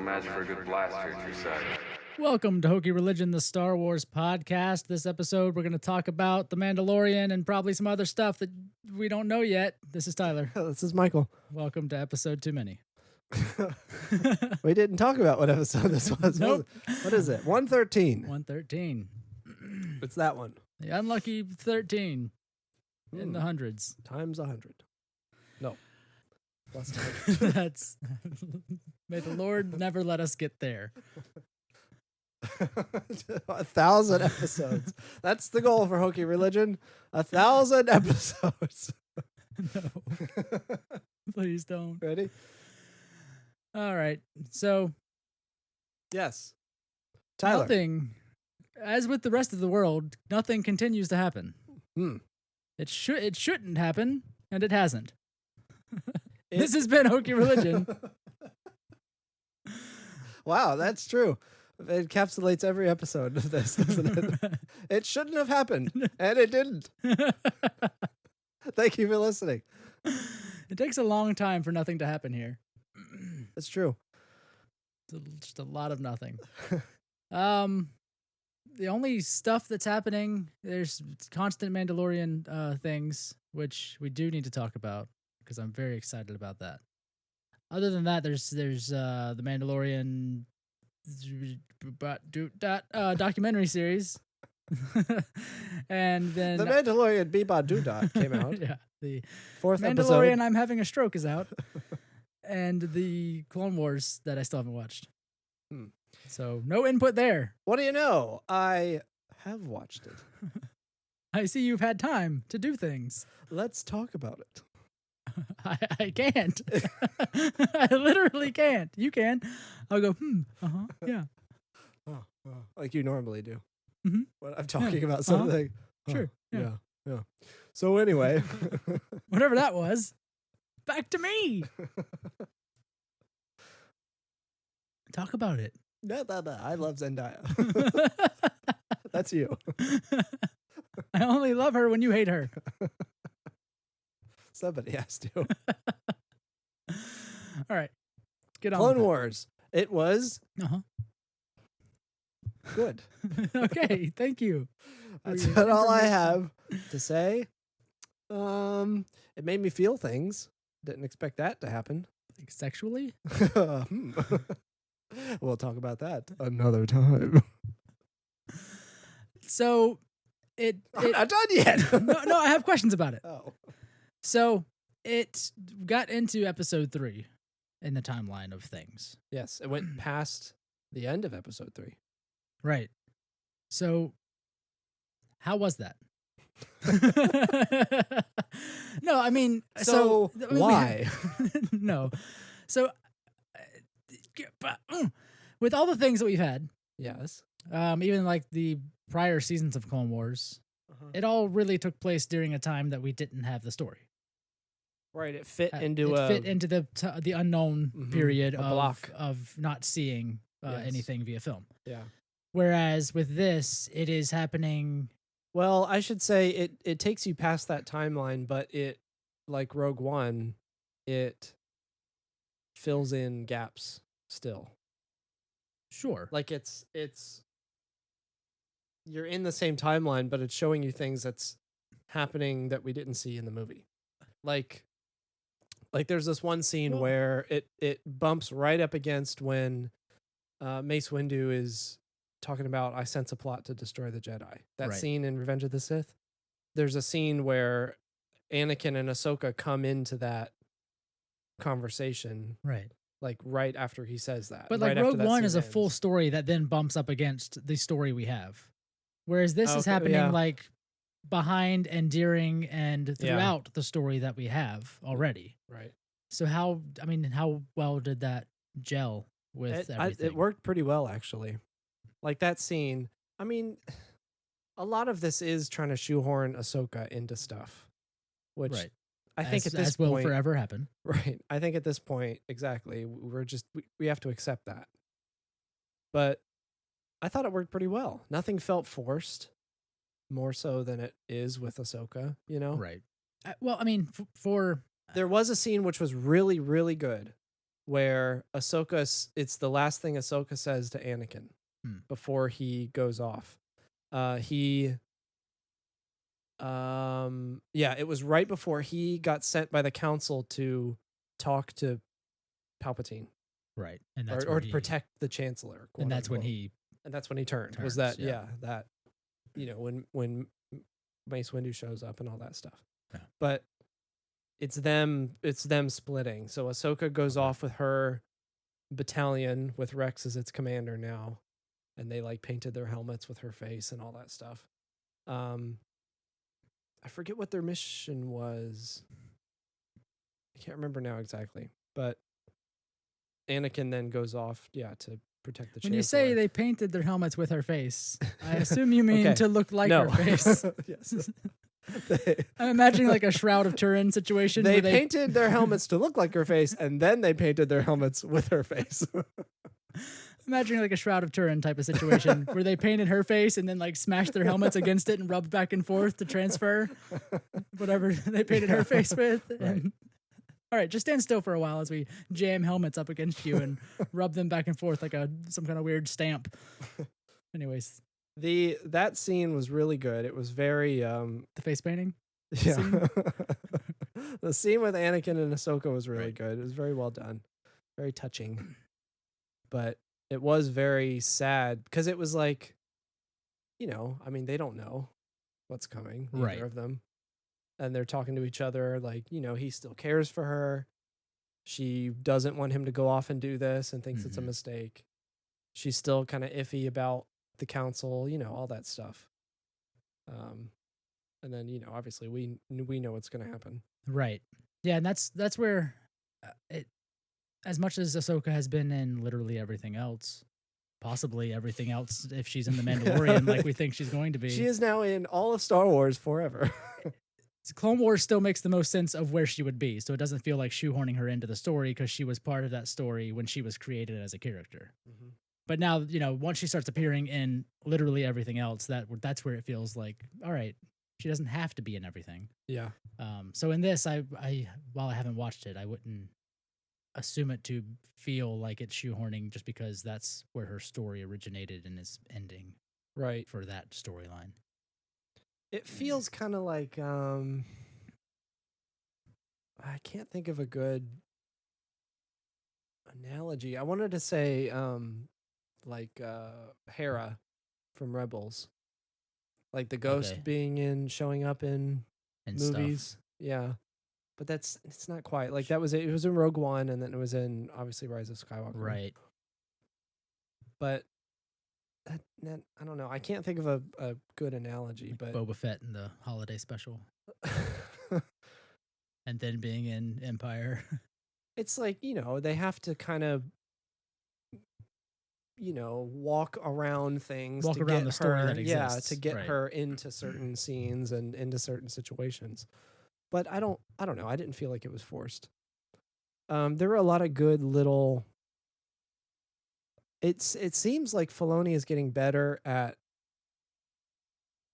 Magic for a good blaster at your side. Welcome to Hokey Religion, the Star Wars podcast. This episode, we're going to talk about The Mandalorian and probably some other stuff that we don't know yet. This is Tyler. This is Michael. Welcome to episode too many. We didn't talk about what episode this was. Nope. What is it? 113. 113. It's that one. The unlucky 13 in the hundreds. Times 100. No. Plus 100. That's... May the Lord never let us get there. 1,000 episodes. That's the goal for Hokey Religion. 1,000 episodes. No. Please don't. Ready? All right. So. Yes. Tyler. Nothing, as with the rest of the world, nothing continues to happen. It shouldn't happen, and it hasn't. This has been Hokey Religion. Wow, that's true. It encapsulates every episode of this, doesn't it? It shouldn't have happened, and it didn't. Thank you for listening. It takes a long time for nothing to happen here. It's true. It's just a lot of nothing. The only stuff that's happening, there's constant Mandalorian things, which we do need to talk about, because I'm very excited about that. Other than that, there's the Mandalorian documentary series, and then the Mandalorian Beba Doodah came out. Yeah, the fourth Mandalorian episode. I'm having a stroke is out, and the Clone Wars that I still haven't watched. So no input there. What do you know? I have watched it. I see you've had time to do things. Let's talk about it. I can't. I literally can't. You can. I'll go, yeah. Like you normally do. Mm-hmm. When I'm talking about something. Sure. Yeah. So anyway. Whatever that was, back to me. Talk about it. No. I love Zendaya. That's you. I only love her when you hate her. Somebody has to. All right. Get on. Clone Wars. It was good. Okay. Thank you. That's all I have to say. It made me feel things. Didn't expect that to happen. Like sexually? We'll talk about that another time. So I'm not done yet. No, I have questions about it. Oh. So it got into episode 3 in the timeline of things. Yes, it went past the end of episode 3. Right. So how was that? No, I mean, so why? No. So with all the things that we've had, Yes. even like the prior seasons of Clone Wars, it all really took place during a time that we didn't have the story. Right, it fit into the unknown period a block of not seeing anything via film. Yeah. Whereas with this, it is happening. Well, I should say it takes you past that timeline, but it, like Rogue One, it fills in gaps still. Sure. Like it's you're in the same timeline, but it's showing you things that's happening that we didn't see in the movie. Like there's this one scene where it bumps right up against when Mace Windu is talking about, I sense a plot to destroy the Jedi. That scene in Revenge of the Sith. There's a scene where Anakin and Ahsoka come into that conversation. Right. Like right after he says that. But like Rogue One is a full story that then bumps up against the story we have. Whereas this is happening like behind and during and throughout the story that we have already. Right. So how well did that gel with everything? It worked pretty well, actually. Like that scene, I mean, a lot of this is trying to shoehorn Ahsoka into stuff, which I think as, at this as will point, forever happen. right? I think at this point, exactly, we have to accept that. But I thought it worked pretty well. Nothing felt forced, more so than it is with Ahsoka. You know, Right. Well, I mean, for there was a scene which was really, really good, where it's the last thing Ahsoka says to Anakin before he goes off. It was right before he got sent by the council to talk to Palpatine, right, and that's or where to protect the Chancellor, and that's when he turned. Was turns, that that when Mace Windu shows up and all that stuff. Yeah. But it's them splitting. So Ahsoka goes off with her battalion with Rex as its commander now, and they like painted their helmets with her face and all that stuff. I forget what their mission was. I can't remember now exactly, but Anakin then goes off, to protect the Chancellor. When you say they painted their helmets with her face, I assume you mean Okay. to look like No. her face. Yes. I'm imagining like a Shroud of Turin situation. They where painted their helmets to look like her face, and then they painted their helmets with her face. Imagining like a Shroud of Turin type of situation where they painted her face and then like smashed their helmets against it and rubbed back and forth to transfer whatever they painted her face with. And, all right, just stand still for a while as we jam helmets up against you and rub them back and forth like some kind of weird stamp. Anyways, that scene was really good. It was very the face painting. scene? The scene with Anakin and Ahsoka was really good. It was very well done, very touching. But it was very sad because it was like, they don't know what's coming, neither of them. And they're talking to each other like, he still cares for her. She doesn't want him to go off and do this and thinks it's a mistake. She's still kind of iffy about the council, all that stuff. And then, obviously we know what's going to happen. Right. Yeah, and that's where it, as much as Ahsoka has been in literally everything else, possibly everything else if she's in The Mandalorian like we think she's going to be. She is now in all of Star Wars forever. Clone Wars still makes the most sense of where she would be, so it doesn't feel like shoehorning her into the story because she was part of that story when she was created as a character. Mm-hmm. But now, once she starts appearing in literally everything else, that's where it feels like, all right, she doesn't have to be in everything. Yeah. So in this, I while I haven't watched it, I wouldn't assume it to feel like it's shoehorning just because that's where her story originated and is ending. Right. For that storyline. It feels kind of like I can't think of a good analogy. I wanted to say like Hera from Rebels. Like the ghost showing up in movies. Stuff. Yeah. But it's not quite. Like that was it. It was in Rogue One and then it was in obviously Rise of Skywalker. Right. But that I don't know. I can't think of a good analogy, like but Boba Fett in the holiday special. And then being in Empire. It's like, they have to kind of walk around things Walk to around get the story her, that exists. to get right. her into certain scenes and into certain situations. But I don't know. I didn't feel like it was forced. There were a lot of good little. It seems like Filoni is getting better at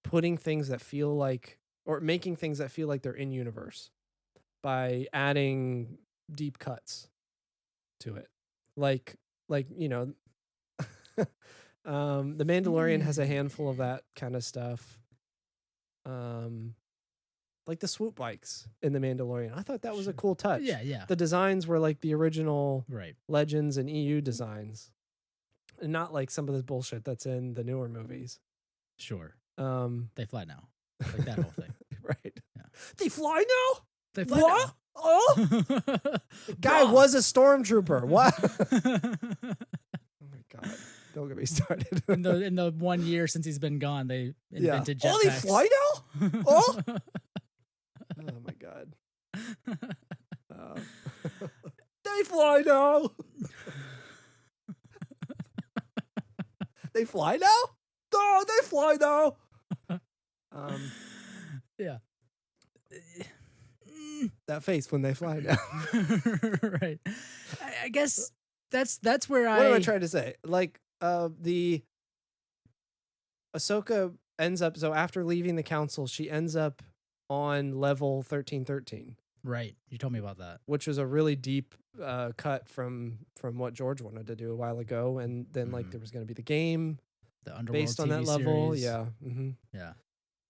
putting things that feel like, or making things that feel like they're in universe by adding deep cuts to it. Like The Mandalorian has a handful of that kind of stuff. Like the swoop bikes in The Mandalorian. I thought that was a cool touch. Yeah. The designs were like the original right. Legends and EU designs. And not like some of the bullshit that's in the newer movies. Sure. They fly now. Like that whole thing. Right. Yeah. They fly now? They fly what? now. Oh! The guy was a stormtrooper. What? Oh my God. Don't get me started. in the 1 year since he's been gone, they invented jetpacks. Oh, they fly now? Oh! Oh my God. They fly now. They fly now? Oh, they fly now. Yeah. that face when they fly down. Right. I guess that's where What am I trying to say? Like, the Ahsoka ends up, so after leaving the council, she ends up on level 1313, Right. You told me about that. which was a really deep cut from what George wanted to do a while ago. And then like there was going to be the game The Underworld based on TV that level. series. Yeah. Mm-hmm. Yeah.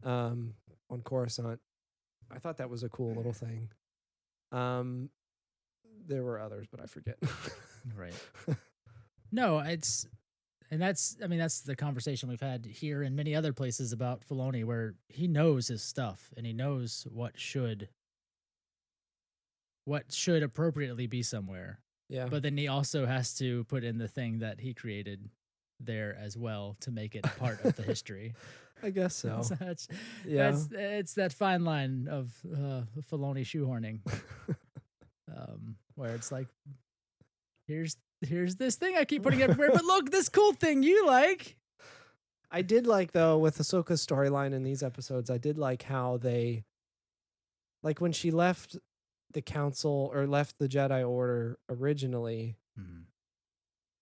On Coruscant. I thought that was a cool little thing. There were others, but I forget. Right. No, it's and that's the conversation we've had here and many other places about Filoni, where he knows his stuff and he knows what should appropriately be somewhere. Yeah. But then he also has to put in the thing that he created there as well to make it part of the history. I guess so. So Yeah. it's that fine line of Filoni shoehorning, where it's like, here's this thing I keep putting everywhere, but look, this cool thing you like. I did like, though, with Ahsoka's storyline in these episodes, I did like how they, like when she left the council or left the Jedi Order originally,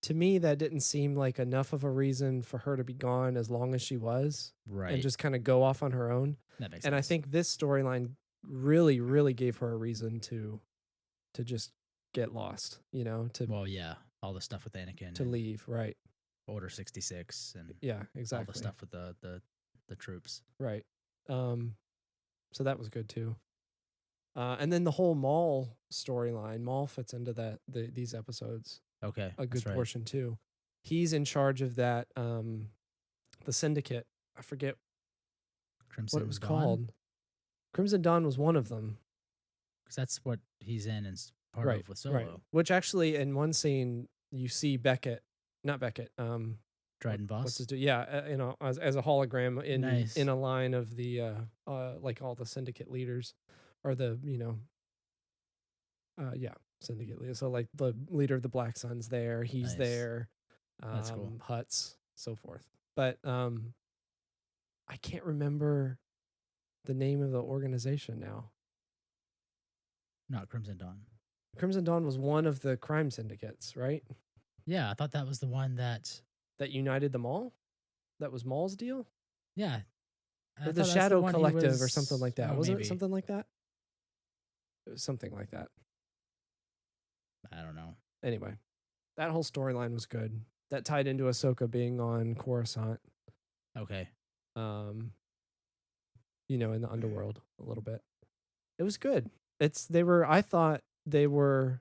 to me that didn't seem like enough of a reason for her to be gone as long as she was, Right. and just kind of go off on her own. That makes And sense. I think this storyline really, really gave her a reason to just get lost, to Well, yeah, all the stuff with Anakin to and leave, right? Order 66 and Yeah, exactly. all the stuff with the troops. Right. So that was good too. And then the whole Maul storyline, Maul fits into these episodes Okay, a good that's right. portion too. He's in charge of that the Syndicate. I forget Crimson what it was Dawn? called. Crimson Dawn was one of them. Because that's what he's in and part Right, of with Solo. right. Which actually in one scene you see not Beckett, Dryden Voss. what's his do? Yeah, as a hologram Nice. in a line of the like all the Syndicate leaders, or the Syndicate leaders. So like the leader of the Black Suns there, he's Nice. there. That's cool. Hutts, so forth. But I can't remember the name of the organization now. Not Crimson Dawn. Crimson Dawn was one of the crime syndicates, right? Yeah, I thought that was the one that. That united them all? That was Maul's deal? Yeah. I Or thought the that's Shadow one he Collective or was- something like that. oh, Wasn't maybe. it something like that? It was something like that. I don't know. Anyway, that whole storyline was good. That tied into Ahsoka being on Coruscant, Okay. in the underworld a little bit. It was good. I thought they were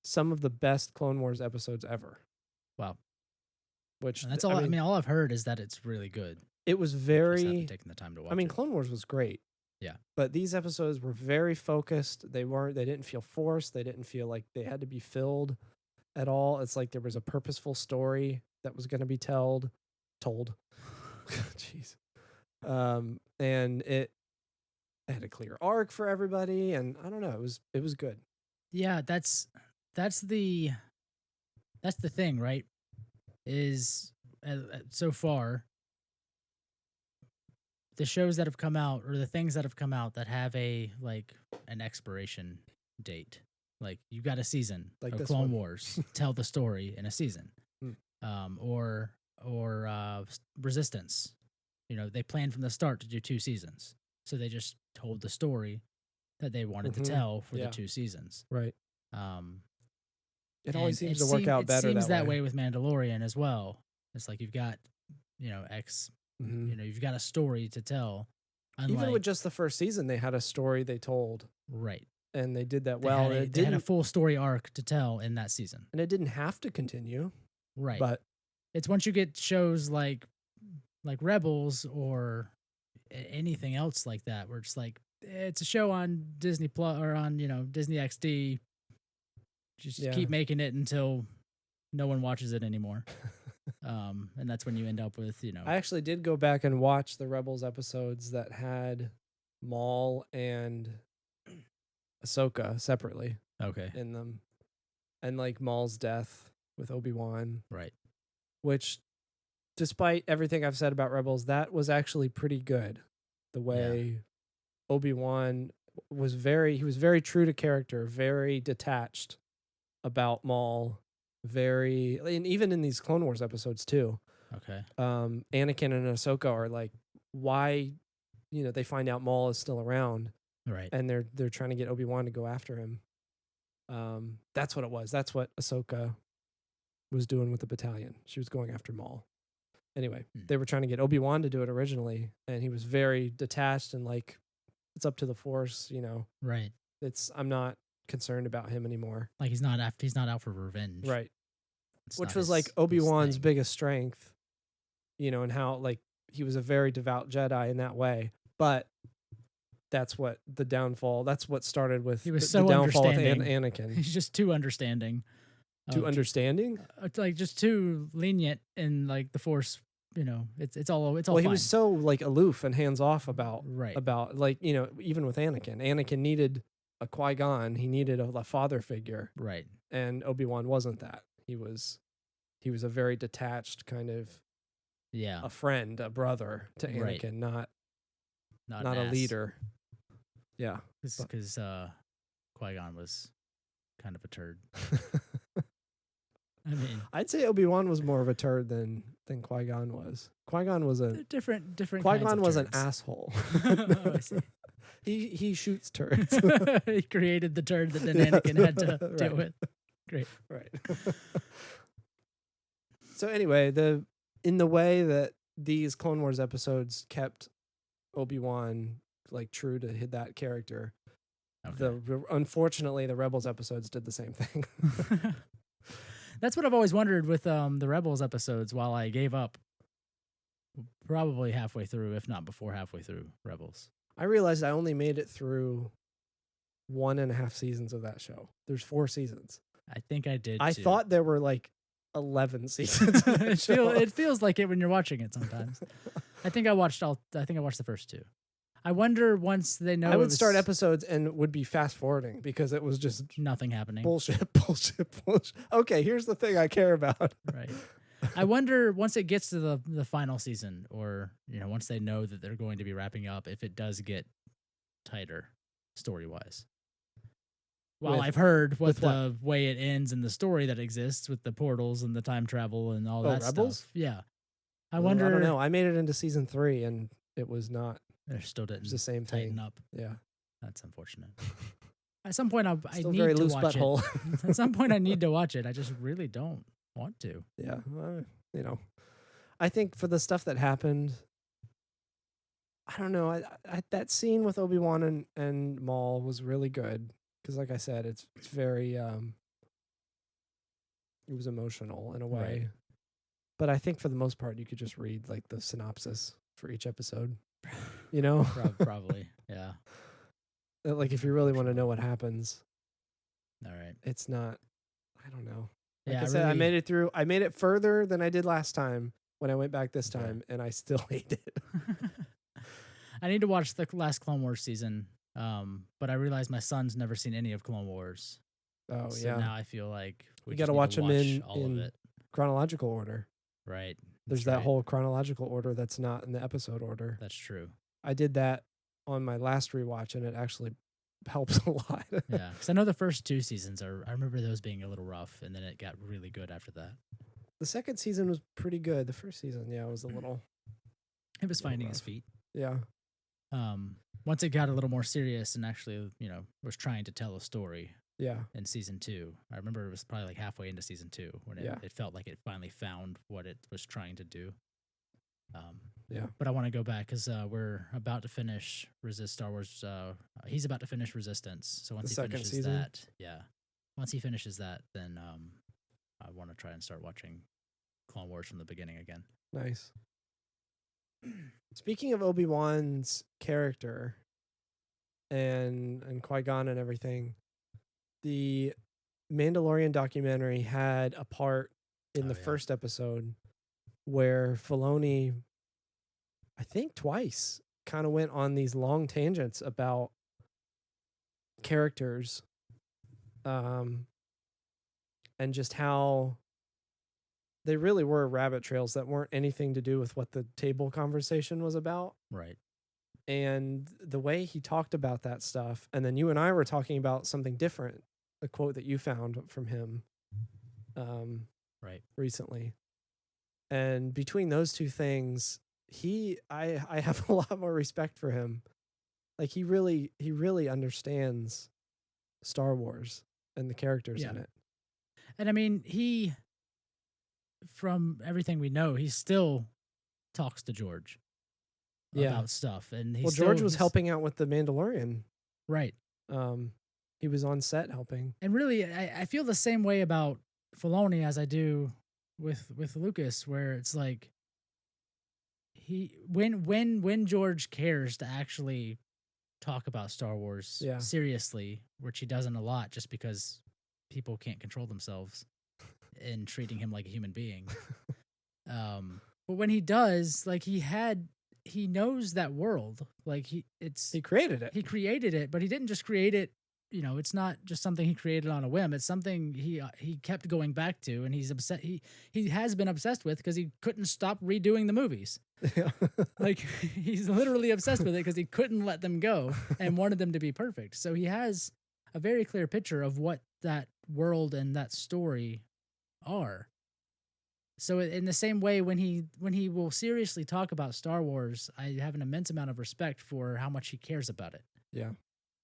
some of the best Clone Wars episodes ever. Wow. Which And that's all. I mean, all I've heard is that it's really good. it was Just very. haven't taken the time to watch. I mean, it. Clone Wars was great. Yeah. But these episodes were very focused. They didn't feel forced. They didn't feel like they had to be filled at all. It's like there was a purposeful story that was going to be told. Jeez. And it had a clear arc for everybody, and I don't know, it was good. Yeah, that's the thing, right? Is so far the shows that have come out, or the things that have come out that have an expiration date. Like, you got a season Like of this Clone one. Wars, tell the story in a season. Or Resistance. They planned from the start to do 2 seasons. So they just told the story that they wanted to tell for Yeah. the 2 seasons. Right. It And always seems to work out better It seems that way with Mandalorian as well. It's like you've got, you've got a story to tell. Even with just the first season, they had a story they told. Right. And they did that They well. had a full story arc to tell in that season. And it didn't have to continue. Right. But it's once you get shows like Rebels or anything else like that, where it's like, it's a show on Disney Plus or on, Disney XD. Just keep making it until no one watches it anymore. And that's when you end up with, I actually did go back and watch the Rebels episodes that had Maul and Ahsoka separately Okay. in them. And like Maul's death with Obi-Wan. Right. Which, despite everything I've said about Rebels, that was actually pretty good. The way Obi-Wan was very true to character, very detached about Maul, and even in these Clone Wars episodes too. Okay. Anakin and Ahsoka are like, why, they find out Maul is still around, Right. and they're trying to get Obi-Wan to go after him. That's what it was. That's what Ahsoka was doing with the battalion. She was going after Maul. Anyway, they were trying to get Obi-Wan to do it originally, and he was very detached and like, it's up to the Force, Right. I'm not concerned about him anymore. Like he's not out for revenge. Right. It's Which not was like his Obi-Wan's thing. biggest strength, and how like he was a very devout Jedi in that way. But that's what started with He was the so downfall with understanding. Anakin. He's just too understanding. Too understanding? Like just too lenient in like the Force. It's all Well, fine. he was so like aloof and hands off about Right. like even with Anakin. Anakin needed a Qui-Gon. He needed a father figure, Right. and Obi-Wan wasn't that. He was a very detached kind of a friend, a brother to Right. Anakin, not Not a an ass. leader. Yeah. Because Qui-Gon was kind of a turd. I mean, I'd say Obi-Wan was more of a turd than Qui-Gon was. Qui-Gon was different Qui-Gon was an turds. asshole. Oh, I see. He shoots turds. He created the turd that then Anakin had to deal Right. with. Great. Right. So anyway, in the way that these Clone Wars episodes kept Obi-Wan like true to that character, Okay. unfortunately the Rebels episodes did the same thing. That's what I've always wondered with the Rebels episodes. While I gave up, probably halfway through, if not before halfway through Rebels. I realized I only made it through 1.5 seasons of that show. There's 4 seasons. I think I did. I too. thought there were like 11 seasons. Of that show. It feels like it when you're watching it sometimes. I think I watched the first 2. I wonder once they know. I would start episodes and would be fast forwarding because it was just nothing happening. Bullshit. Okay, here's the thing I care about. Right. I wonder once it gets to the final season, or once they know that they're going to be wrapping up, if it does get tighter story wise. Well, I've heard what the way it ends in the story that exists with the portals and the time travel and all that Rebels? stuff. Yeah. I wonder. I don't know. I made it into season 3 and it was not. They still didn't. It was the same tighten thing. up. Yeah. That's unfortunate. At some point, I need very to loose watch butthole. it. At some point, I need to watch it. I just really don't want to. Yeah. I think for the stuff that happened, I don't know. That scene with Obi-Wan and Maul was really good because, like I said, it's very. It was emotional in a way, Right. but I think for the most part, you could just read like the synopsis for each episode. Probably, yeah. Like if you really want to know what happens, all right. It's not. I don't know. Like Yeah, I said, I made it through. I made it further than I did last time when I went back this time, and I still hate it. I need to watch the last Clone Wars season, but I realized my son's never seen any of Clone Wars. Oh so yeah. Now I feel like we got to watch them all of it. Chronological order. Right. There's that whole chronological order that's not in the episode order. That's true. I did that on my last rewatch, and it actually helps a lot. Yeah, because I know the first 2 seasons I remember those being a little rough, and then it got really good after that. The second season was pretty good. The first season, yeah, was a little. It was finding his feet. Yeah. Once it got a little more serious and actually, was trying to tell a story. Yeah. In season 2, I remember it was probably like halfway into season 2 when it felt like it finally found what it was trying to do. Yeah. But I want to go back because we're about to finish Star Wars. He's about to finish Resistance. So once he finishes that, once he finishes that, then I want to try and start watching Clone Wars from the beginning again. Nice. Speaking of Obi-Wan's character and Qui-Gon and everything, the Mandalorian documentary had a part in the first episode where Filoni, I think twice, kind of went on these long tangents about characters, and just how they really were rabbit trails that weren't anything to do with what the table conversation was about. Right. And the way he talked about that stuff, and then you and I were talking about something different, a quote that you found from him Right. recently. And between those two things, I have a lot more respect for him. Like he really understands Star Wars and the characters in Yeah. it. And I mean, from everything we know, he still talks to George Yeah. about stuff. And Well, George was helping out with the Mandalorian. Right. He was on set helping. And really, I feel the same way about Filoni as I do with Lucas, where it's like when George cares to actually talk about Star Wars Yeah. seriously, which he doesn't a lot, just because people can't control themselves in treating him like a human being. But when he does, like he knows that world. Like he created it. He created it, but he didn't just create it. You know, it's not just something he created on a whim. It's something he kept going back to, and he's upset. He has been obsessed with because he couldn't stop redoing the movies. Yeah. Like he's literally obsessed with it because he couldn't let them go and wanted them to be perfect. So he has a very clear picture of what that world and that story are. So in the same way, when he will seriously talk about Star Wars, I have an immense amount of respect for how much he cares about it. Yeah.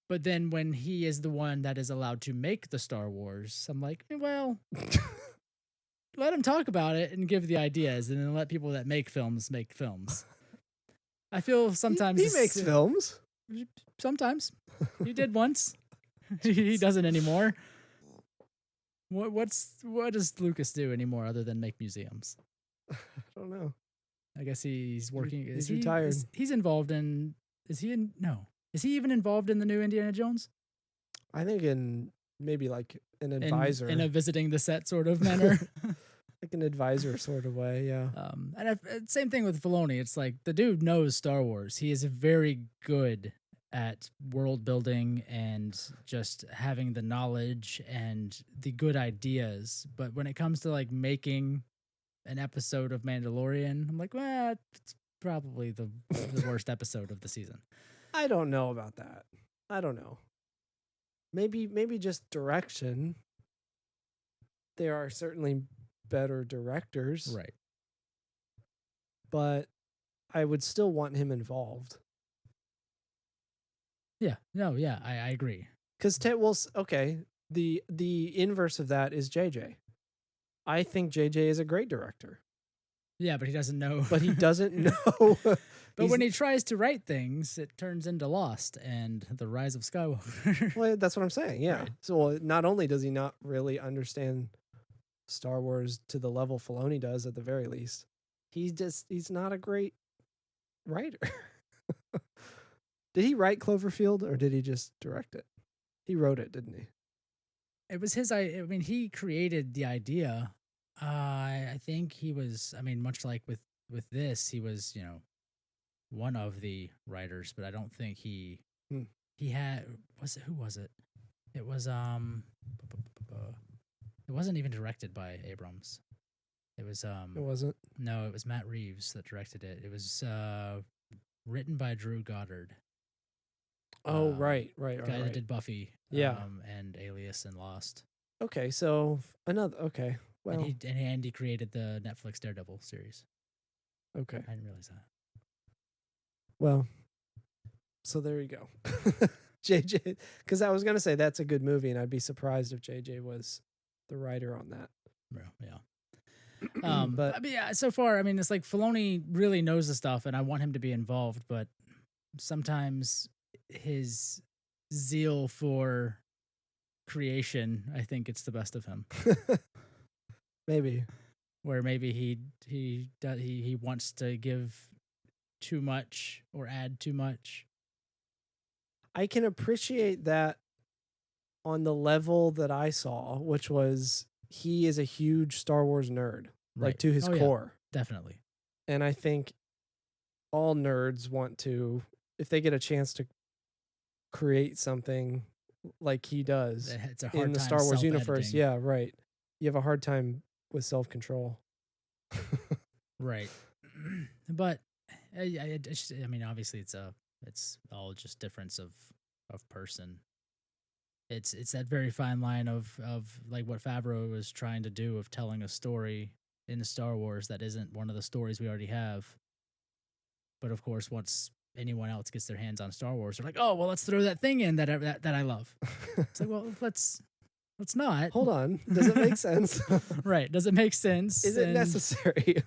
But then when he is the one that is allowed to make the Star Wars, I'm like, well, let him talk about it and give the ideas, and then let people that make films make films. I feel sometimes he makes films. Sometimes he did once. He doesn't anymore. What does Lucas do anymore other than make museums? I don't know. I guess he's working. He's retired. He's involved in. Is he in? No. Is he even involved in the new Indiana Jones? I think in maybe like an advisor. In a visiting the set sort of manner. Like an advisor sort of way, yeah. And same thing with Filoni. It's like the dude knows Star Wars. He is very good at world building and just having the knowledge and the good ideas. But when it comes to like making an episode of Mandalorian, I'm like, well, it's probably the worst episode of the season. I don't know about that. I don't know. Maybe just direction. There are certainly better directors. Right. But I would still want him involved. Yeah. No, yeah, I agree. Because okay, the inverse of that is JJ. I think JJ is a great director. Yeah, but he doesn't know. But he doesn't know. But when he tries to write things, it turns into Lost and The Rise of Skywalker. Well, that's what I'm saying. Yeah. Right. So not only does he not really understand Star Wars to the level Filoni does, at the very least, he's not a great writer. Did he write Cloverfield or did he just direct it? He wrote it, didn't he? It was his. I mean, he created the idea. I think he was. I mean, much like with this, he was, one of the writers, but I don't think he had. Who was it? It was It wasn't even directed by Abrams. It was It wasn't. No, it was Matt Reeves that directed it. It was written by Drew Goddard. Oh, right. The guy that did Buffy, yeah, and Alias and Lost. Okay, so okay. Well, and he created the Netflix Daredevil series. Okay, I didn't realize that. Well, so there you go. JJ, because I was gonna say that's a good movie, and I'd be surprised if JJ was the writer on that. Yeah. But I mean, yeah, so far, I mean, it's like Filoni really knows the stuff, and I want him to be involved, but sometimes his zeal for creation, I think it's the best of him. Maybe. Where maybe he wants to give too much or add too much. I can appreciate that on the level that I saw, which was he is a huge Star Wars nerd, like to his core. Yeah, definitely. And I think all nerds want to, if they get a chance to create something like he does in the Star Wars universe. Yeah, right. You have a hard time with self-control. Right. But I mean, obviously it's a It's all just difference of person. It's that very fine line of like what Favreau was trying to do of telling a story in Star Wars that isn't one of the stories we already have. But of course, once anyone else gets their hands on Star Wars, they're like, "Oh, well, let's throw that thing in that I love." It's like, well, let's not. Hold on. Does it make sense? Right? Does it make sense? Is it And necessary?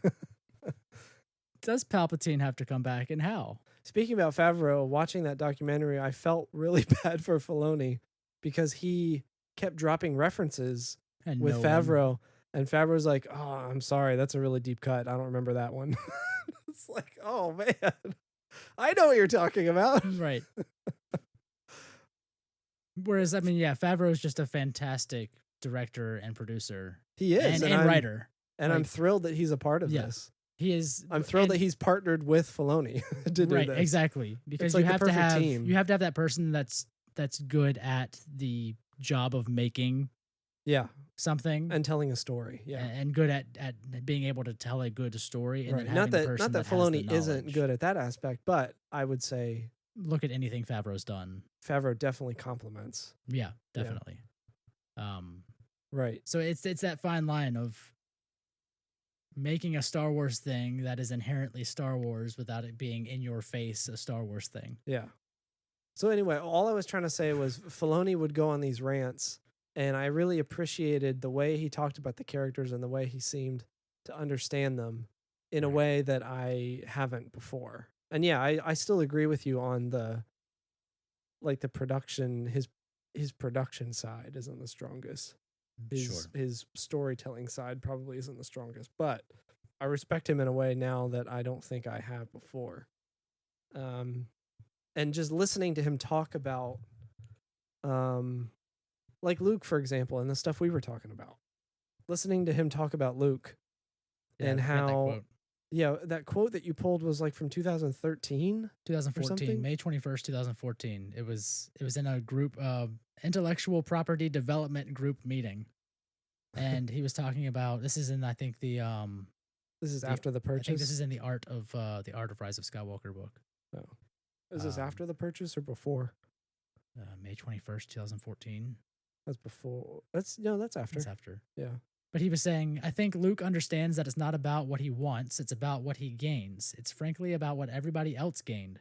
does Palpatine have to come back, and how? Speaking about Favreau, watching that documentary, I felt really bad for Filoni because he kept dropping references And with no Favreau, and Favreau's like, "Oh, I'm sorry, that's a really deep cut. I don't remember that one." It's like, oh man, I know what you're talking about. right? Whereas, I mean, yeah, Favreau is just a fantastic director and producer He is, and I'm, writer. and I'm Like, thrilled that he's a part of yeah. this. He is. I'm thrilled that and- he's partnered with Filoni to do right, this. exactly, because like you the have to perfect have team. you have to have that person that's good at the job of making Yeah, something and telling a story. Yeah, and good at being able to tell a good story. And right. then Not having the that person not that has the Filoni isn't knowledge. good at that aspect, but I would say Look at anything Favreau's done. Favreau definitely compliments. Yeah, Yeah. definitely. Right. So it's that fine line of making a Star Wars thing that is inherently Star Wars without it being in your face a Star Wars thing. Yeah. So anyway, all I was trying to say was Filoni would go on these rants, and I really appreciated the way he talked about the characters and the way he seemed to understand them in a way that I haven't before. And yeah, I still agree with you on the production. His production side isn't the strongest. His storytelling side probably isn't the strongest, but I respect him in a way now that I don't think I have before. And just listening to him talk about, like Luke, for example, and the stuff we were talking about. Listening to him talk about Luke and how, that quote that you pulled was like from 2013? 2014, May 21st, 2014. It was in a group intellectual property development group meeting. And he was talking about, this is in, I think, This is after the purchase? I think this is in the Art of Rise of Skywalker book. Oh. Is this after the purchase or before? May 21st, 2014. That's before. That's after. It's after. Yeah. But he was saying, I think Luke understands that it's not about what he wants, it's about what he gains. It's frankly about what everybody else gained.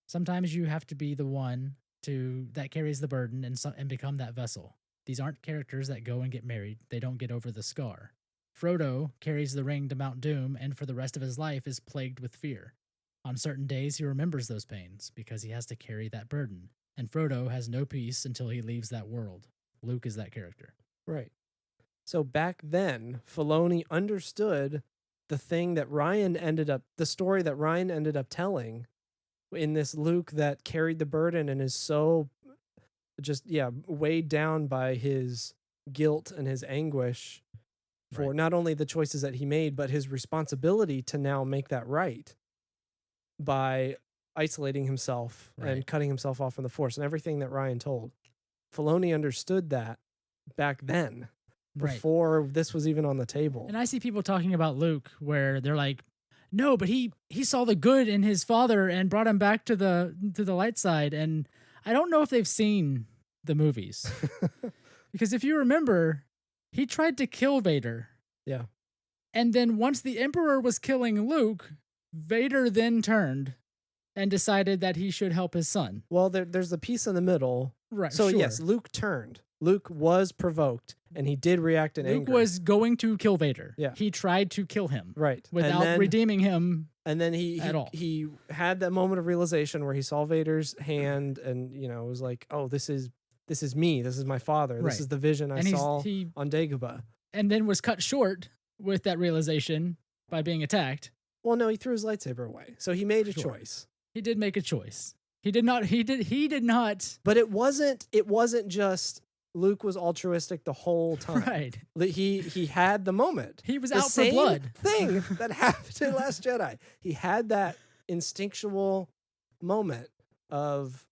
Sometimes you have to be the one that carries the burden and become that vessel. These aren't characters that go and get married. They don't get over the scar. Frodo carries the ring to Mount Doom and for the rest of his life is plagued with fear. On certain days, he remembers those pains because he has to carry that burden. And Frodo has no peace until he leaves that world. Luke is that character. Right. So back then, Filoni understood the story that Ryan ended up telling in this Luke that carried the burden and is so weighed down by his guilt and his anguish for not only the choices that he made, but his responsibility to now make that right by isolating himself and cutting himself off from the Force and everything that Ryan told. Filoni understood that back then, before this was even on the table. And I see people talking about Luke where they're like, no, but he saw the good in his father and brought him back to the light side. And I don't know if they've seen the movies. Because if you remember, he tried to kill Vader. Yeah. And then once the Emperor was killing Luke, Vader then turned and decided that he should help his son. Well, there's the piece in the middle. Right. So yes, Luke turned. Luke was provoked, and he did react in anger. Luke was going to kill Vader. Yeah. He tried to kill him. Right. Without redeeming him. And then he had that moment of realization where he saw Vader's hand, and it was like, oh, this is me. This is my father. This is the vision I saw on Dagobah. And then was cut short with that realization by being attacked. Well, no, he threw his lightsaber away. So he made a choice. He did make a choice. He did not. But it wasn't just Luke was altruistic the whole time. Right. He had the moment. He was out for blood. Thing that happened in Last Jedi. He had that instinctual moment of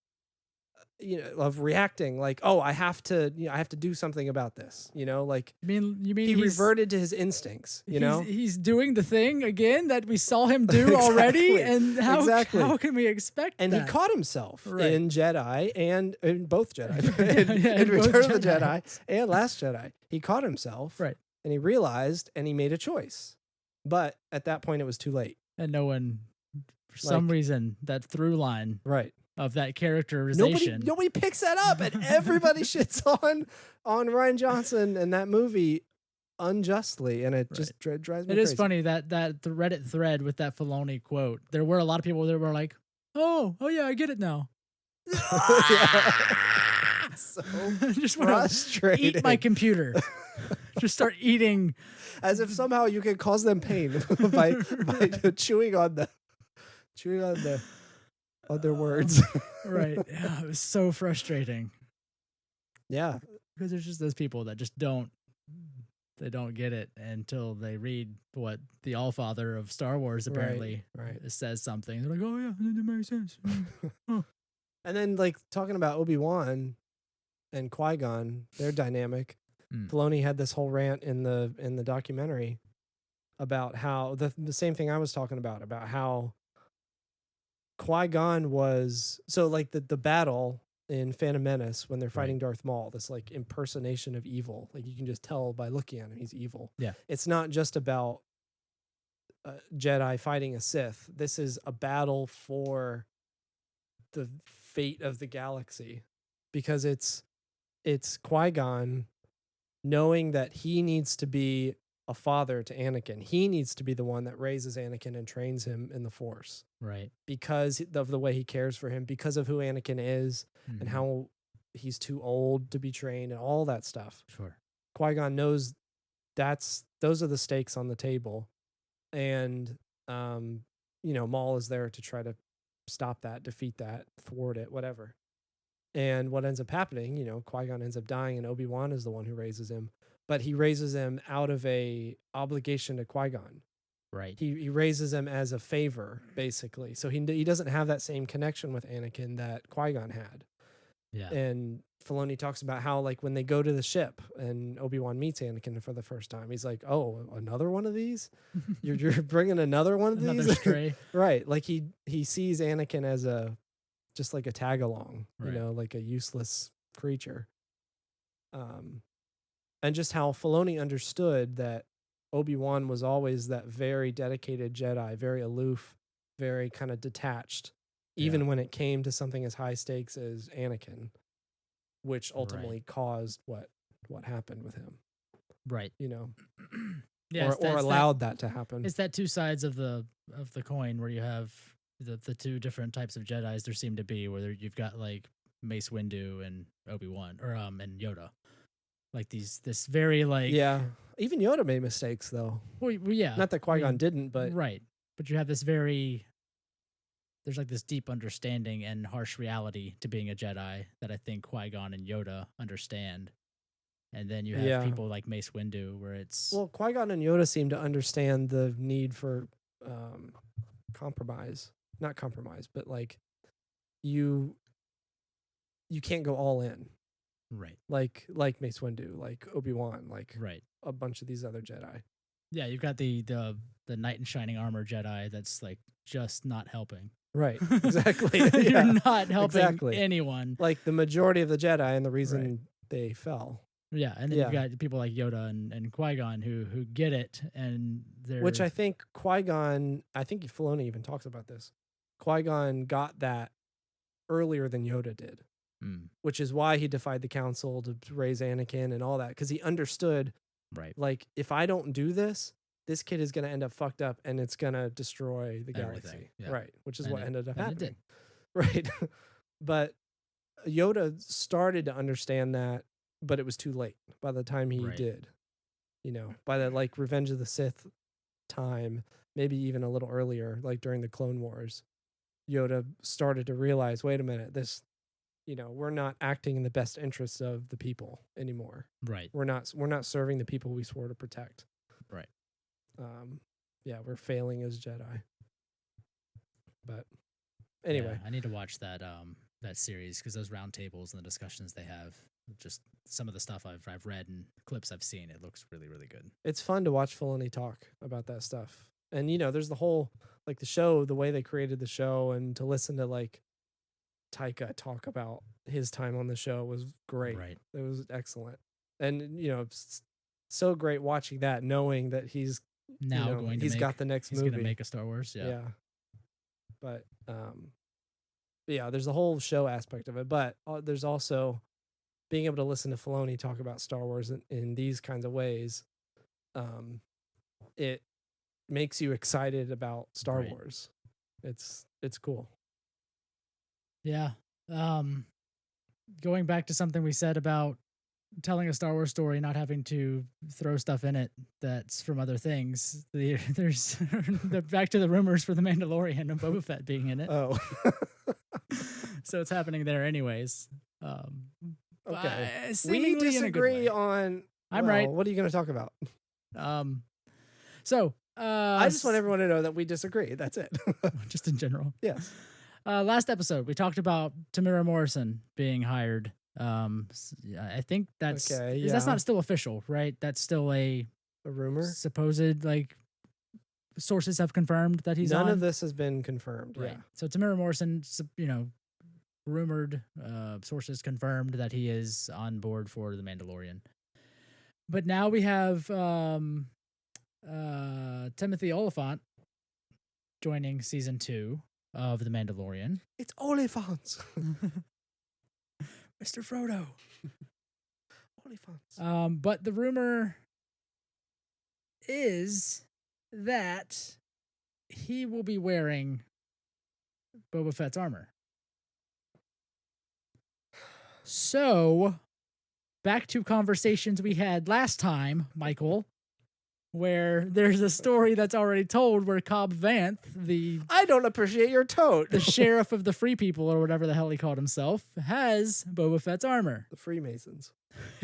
of reacting like, oh, I have to do something about this, like You mean he he's reverted to his instincts, he's doing the thing again that we saw him do already, Exactly. and how Exactly. can we expect And that? he caught himself Right. in Jedi and in both Jedi, Yeah, in in both Return of the Jedis. Jedi and Last Jedi. He caught himself, Right. and he realized, and he made a choice. But at that point, it was too late. And no one, for some Like- reason, that through line Right. of that characterization. Nobody picks that up, and everybody shits on Ryan Johnson and that movie unjustly, and it just drives me It crazy. is funny that the Reddit thread with that Filoni quote. There were a lot of people that were like, "Oh yeah, I get it now." So Just wanna frustrating. eat my computer. Just start eating. As if somehow you can cause them pain by chewing on their words. Right. Yeah, it was so frustrating Yeah. because there's just those people that just don't get it until they read what the Allfather of Star Wars apparently Right. says something. They're like, "Oh yeah, that makes sense." And then like talking about Obi-Wan and Qui-Gon, their dynamic. Filoni had this whole rant in the documentary about how the same thing I was talking about how Qui-Gon was so like the battle in Phantom Menace when they're fighting Darth Maul, this like impersonation of evil. Like you can just tell by looking at him, he's evil. Yeah. It's not just about Jedi fighting a Sith. This is a battle for the fate of the galaxy, because it's Qui-Gon knowing that he needs to be a father to Anakin. He needs to be the one that raises Anakin and trains him in the Force. Right. Because of the way he cares for him, because of who Anakin is and Mhm. how he's too old to be trained and all that stuff. Sure. Qui-Gon knows those are the stakes on the table. And Maul is there to try to stop that, defeat that, thwart it, whatever. And what ends up happening, Qui-Gon ends up dying, and Obi-Wan is the one who raises him. But he raises him out of a obligation to Qui-Gon. Right. He raises him as a favor, basically. So he doesn't have that same connection with Anakin that Qui-Gon had. Yeah. And Filoni talks about how, like, when they go to the ship and Obi-Wan meets Anakin for the first time, he's like, "Oh, another one of these? You're bringing another one of Another these?" stray. Right. Like he sees Anakin as just like a tag along, Right. like a useless creature. And just how Filoni understood that Obi-Wan was always that very dedicated Jedi, very aloof, very kind of detached, even when it came to something as high stakes as Anakin, which ultimately caused what happened with him. Right. Yeah, or allowed that to happen. It's that two sides of the coin where you have the two different types of Jedis there seem to be, where you've got like Mace Windu and Obi-Wan, or and Yoda. Like this very like Even Yoda made mistakes though. Well, yeah. Not that Qui-Gon didn't, but right. But you have this there's like this deep understanding and harsh reality to being a Jedi that I think Qui-Gon and Yoda understand. And then you have people like Mace Windu where it's Qui-Gon and Yoda seem to understand the need for compromise. Not compromise, but like you can't go all in. Right. Like Mace Windu, like Obi-Wan, like a bunch of these other Jedi. Yeah, you've got the knight in shining armor Jedi that's like just not helping. Right. Exactly. You're not helping anyone. Like the majority of the Jedi and the reason they fell. Yeah, and then you've got people like Yoda and Qui-Gon who get it, and they're which I think Qui-Gon, I think Filoni even talks about this. Qui-Gon got that earlier than Yoda did. Which is why he defied the council to raise Anakin and all that, because he understood, like, if I don't do this, this kid is going to end up fucked up and it's going to destroy the galaxy. Right. Which is what ended up happening. Right. But Yoda started to understand that, but it was too late by the time he did. By the like Revenge of the Sith time, maybe even a little earlier, like during the Clone Wars, Yoda started to realize, wait a minute, this we're not acting in the best interests of the people anymore. Right. We're not serving the people we swore to protect. Right. We're failing as Jedi. But Anyway, I need to watch that that series because those roundtables and the discussions they have, just some of the stuff I've read and clips I've seen, it looks really really good. it's fun to watch Filoni talk about that stuff. And there's the whole the show, the way they created the show, and to listen to Taika talk about his time on the show was great. Right. It was excellent. And it's so great watching that, knowing that he's Now he's got the next movie. He's gonna make a Star Wars. Yeah. But there's the whole show aspect of it, but there's also being able to listen to Filoni talk about Star Wars in these kinds of ways. It makes you excited about Star Wars. It's cool. Yeah. Going back to something we said about telling a Star Wars story, not having to throw stuff in it that's from other things. There's back to the rumors for the Mandalorian and Boba Fett being in it. Oh. So it's happening there anyways. Okay. We Seemingly disagree on. I'm right. What are you going to talk about? So I just want everyone to know that we disagree. That's it. just in general. Yes. Last episode we talked about Tamira Morrison being hired. I think that's that's not still official, right? That's still a rumor. Supposed sources have confirmed that he's None on. of this has been confirmed. Right. Yeah. So Tamira Morrison, rumored sources confirmed that he is on board for the Mandalorian. But now we have Timothy Oliphant joining season 2 of the Mandalorian. It's Oliphants. Mr. Frodo. Oliphants. But the rumor is that he will be wearing Boba Fett's armor. So, back to conversations we had last time, Michael, where there's a story that's already told where Cobb Vanth, I don't appreciate your tote. the sheriff of the Free People, or whatever the hell he called himself, has Boba Fett's armor. The Freemasons.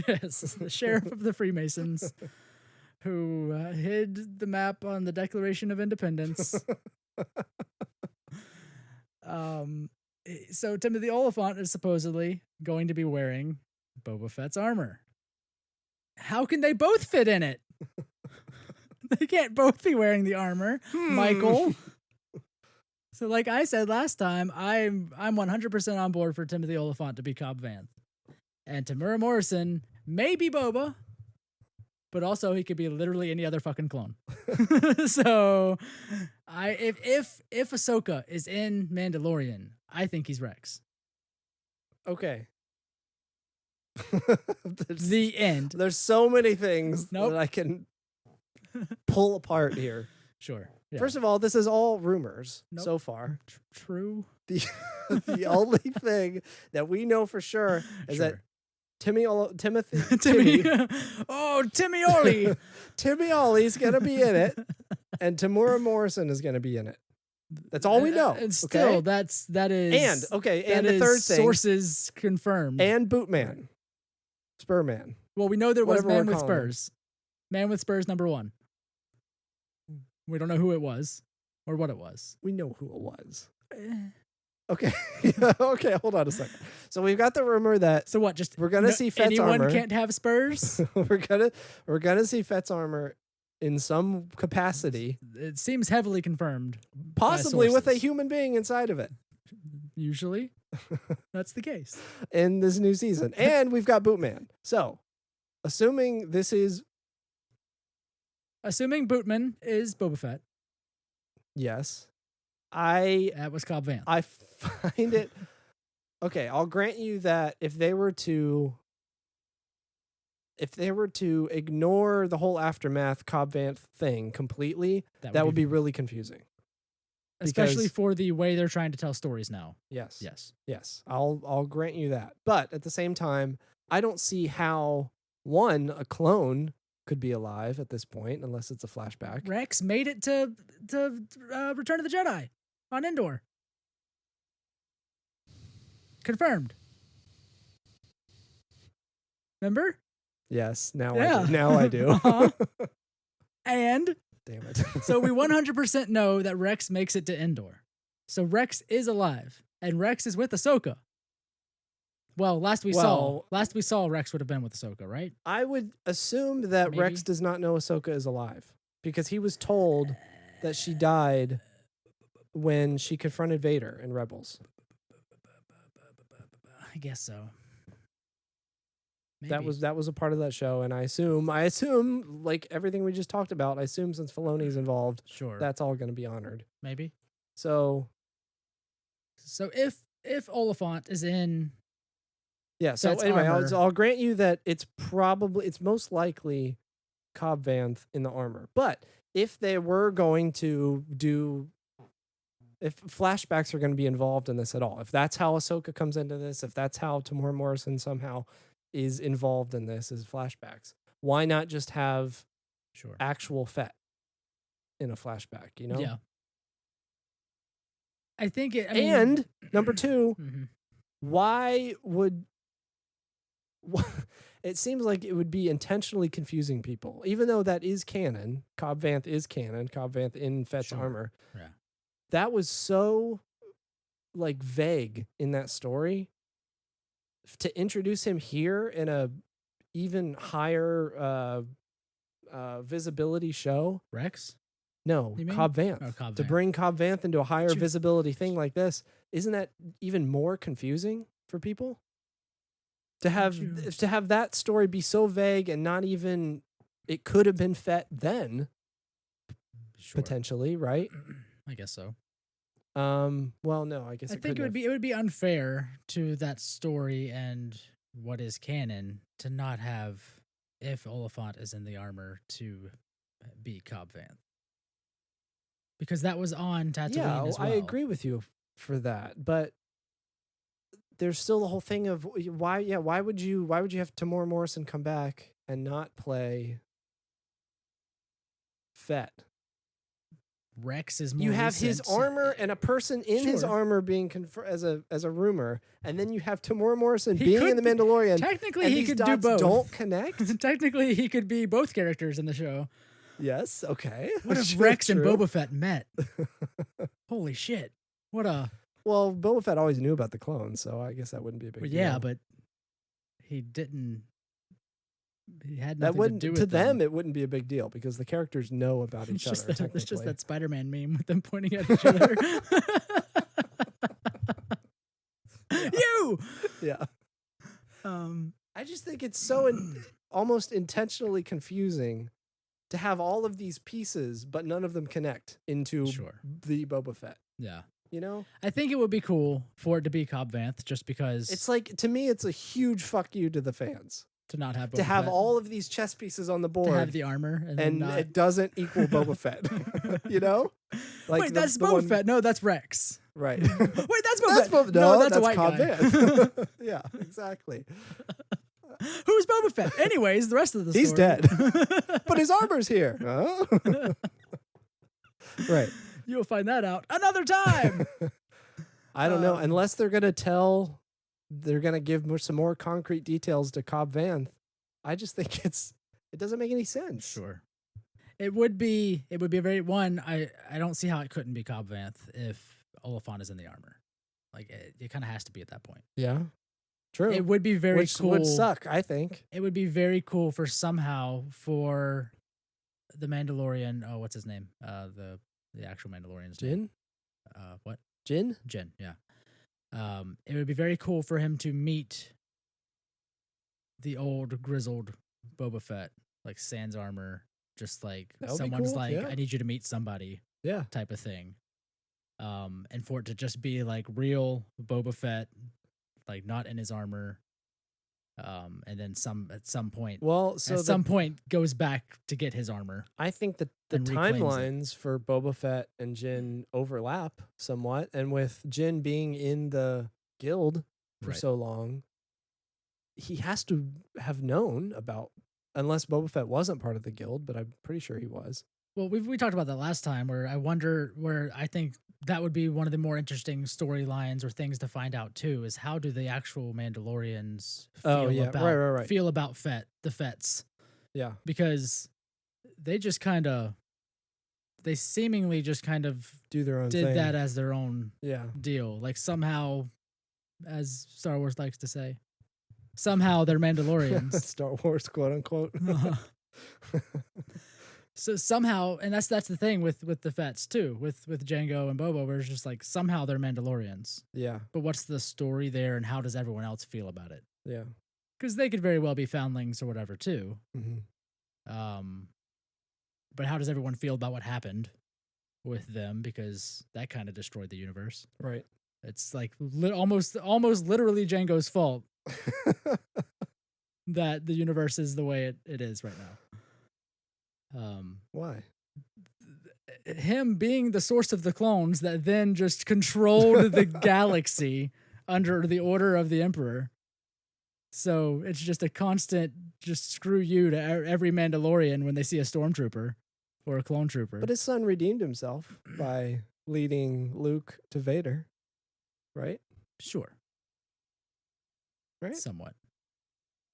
Yes, the sheriff of the Freemasons, who hid the map on the Declaration of Independence. So Timothy Oliphant is supposedly going to be wearing Boba Fett's armor. How can they both fit in it? They can't both be wearing the armor, Michael. So like I said last time, I'm 100% on board for Timothy Oliphant to be Cobb Vanth. And Tamura Morrison may be Boba, but also he could be literally any other fucking clone. So if Ahsoka is in Mandalorian, I think he's Rex. Okay. The end. There's so many things that I can pull apart here. Sure. Yeah. First of all, this is all rumors so far. True. The only thing that we know for sure is that Timmy Ollie. Timmy Ollie's gonna be in it, and Tamura Morrison is gonna be in it. That's all we know. And still, that is and the third thing, sources confirmed, and Bootman, Spurman. Well, we know there was Whatever Man we're with calling Spurs, Man with Spurs #1. We don't know who it was or what it was. We know who it was. Okay. Okay, hold on a second. So we've got the rumor that So what? Just we're gonna see Fett's anyone armor. can't have Spurs. we're gonna see Fett's armor in some capacity, It seems heavily confirmed. possibly with a sources. human being inside of it Usually, that's the case. in this new season. And we've got Bootman. So, assuming Bootman is Boba Fett, yes, that was Cobb Vanth. I find it okay. I'll grant you that if they were to ignore the whole aftermath Cobb Vanth thing completely, that would be really confusing. Especially because- for the way they're trying to tell stories now. Yes. Yes. I'll grant you that. But at the same time, I don't see how a clone could be alive at this point unless it's a flashback. Rex made it to Return of the Jedi on Endor. Confirmed. Remember? Yes, now Yeah. I do. Now I do. Uh-huh. And Damn it. so we 100% know that Rex makes it to Endor. So Rex is alive, and Rex is with Ahsoka. Well, last we saw Rex would have been with Ahsoka, right? I would assume that Maybe. Rex does not know Ahsoka is alive because he was told that she died when she confronted Vader in Rebels. I guess so. Maybe. That was a part of that show, and I assume like everything we just talked about, I assume since Filoni's involved, sure. that's all going to be honored. Maybe. So if Oliphant is in, yeah. So Fett's anyway, armor, I'll grant you that it's most likely Cobb Vanth in the armor. But if they were going to if flashbacks are going to be involved in this at all, if that's how Ahsoka comes into this, if that's how Tamora Morrison somehow is involved in this as flashbacks, why not just have actual Fett in a flashback, you know? Yeah. I think it. And number two, mm-hmm. why would it seems like it would be intentionally confusing people, even though that is canon. Cobb Vanth is canon. Cobb Vanth in Fett's armor. Yeah. That was so like vague in that story. To introduce him here in a even higher visibility show. Rex? No, Cobb Vanth. Oh, Cobb to Vanth. bring Cobb Vanth into a higher visibility thing like this, isn't that even more confusing for people? To have that story be so vague and not even, it could have been Fett then, potentially, right? I guess so. Well, no, I guess I think it would be unfair to that story and what is canon to not have, if Oliphant is in the armor, to be Cobb Vanth. Because that was on Tatooine as well. I agree with you for that, but there's still the whole thing of why would you have Tamora Morrison come back and not play Fett? Rex is more you have recent. his armor and a person in his armor being as a rumor, and then you have Tamora Morrison being in the Mandalorian. Technically, he could do both. Don't connect. Technically, he could be both characters in the show. Yes. Okay. What if Rex and Boba Fett met? Holy shit! What a. Well, Boba Fett always knew about the clones, so I guess that wouldn't be a big deal. Yeah, but he didn't. He had nothing that to do with to them. It wouldn't be a big deal because the characters know about each other. It's just that Spider-Man meme with them pointing at each other. You. Yeah. I just think it's so almost intentionally confusing to have all of these pieces, but none of them connect into the Boba Fett. Yeah. You know? I think it would be cool for it to be Cobb Vanth just because... It's like, to me, it's a huge fuck you to the fans. To not have Boba To have Fett. all of these chess pieces on the board. To have the armor. And not... it doesn't equal Boba Fett. You know? Like wait, that's Boba Fett. No, that's Rex. Right. Wait, that's Boba Fett. No, that's a white Cobb guy. Vanth. Yeah, exactly. Who's Boba Fett? Anyways, the rest of the story. He's dead. But his armor's here. Oh. Right. You'll find that out another time. I don't know. Unless they're going to give some more concrete details to Cobb Vanth. I just think it doesn't make any sense. Sure. It would be a very I don't see how it couldn't be Cobb Vanth if Oliphant is in the armor. Like it kind of has to be at that point. Yeah. True. It would be very cool. Which would suck, I think. It would be very cool for the Mandalorian. Oh, what's his name? The actual Mandalorian's name. What? Jin? Jin, yeah. It would be very cool for him to meet the old grizzled Boba Fett, like sans armor, just like someone's cool. I need you to meet somebody, type of thing. And for it to just be like real Boba Fett, like not in his armor, and then at some point goes back to get his armor. I think that the timelines for Boba Fett and Jin overlap somewhat, and with Jin being in the guild for so long, he has to have known about, unless Boba Fett wasn't part of the guild, but I'm pretty sure he was. Well, we talked about that last time, where I think that would be one of the more interesting storylines or things to find out too, is how do the actual Mandalorians feel about the Fetts? Yeah. Because they just kind of they seemingly just kind of Do their own did thing. that as their own Yeah. deal. Like somehow, as Star Wars likes to say, somehow they're Mandalorians. Star Wars, quote unquote. So somehow, and that's the thing with the Fets too, with Jango and Boba, where it's just like somehow they're Mandalorians. Yeah. But what's the story there, and how does everyone else feel about it? Yeah. Because they could very well be foundlings or whatever too. Mm-hmm. But how does everyone feel about what happened with them? Because that kind of destroyed the universe. Right. It's like almost literally Jango's fault that the universe is the way it is right now. Why? Him being the source of the clones that then just controlled the galaxy under the order of the Emperor. So it's just a constant, just screw you to every Mandalorian when they see a stormtrooper or a clone trooper. But his son redeemed himself by leading Luke to Vader, right? Sure. Right? Somewhat.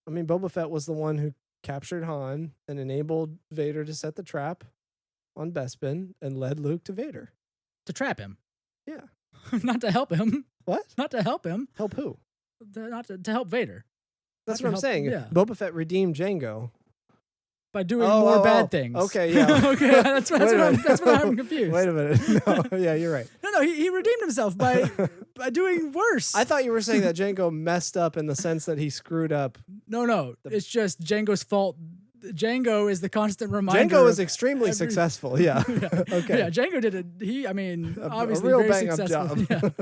I mean, Boba Fett was the one who captured Han and enabled Vader to set the trap on Bespin and led Luke to Vader. To trap him. Yeah. Not to help him. What? Not to help him. Help who? Not to help Vader. That's Not what to I'm help- saying. yeah. Boba Fett redeemed Django. By doing more bad things. Okay, yeah. Okay, that's Wait a minute. what I'm confused. Wait a minute. No, yeah, you're right. No, he redeemed himself by doing worse. I thought you were saying that Django messed up in the sense that he screwed up. No. It's just Django's fault. Django is the constant reminder. Django is extremely successful. Yeah. Okay. Yeah, Django did it. Obviously real very bang-up successful. job.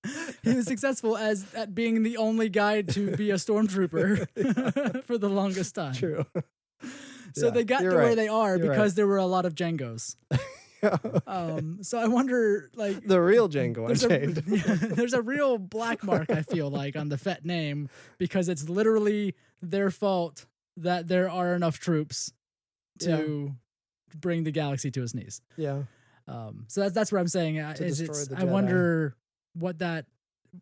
Yeah. He was successful at being the only guy to be a stormtrooper for the longest time. True. So Yeah, they got to you're where right. they are You're because right. there were a lot of Djangos. So I wonder, like, The real Django there's Unchained. there's a real black mark, I feel like, on the Fett name because it's literally their fault that there are enough troops to bring the galaxy to its knees. Yeah. So that's what I'm saying. destroy the I Jedi. wonder what that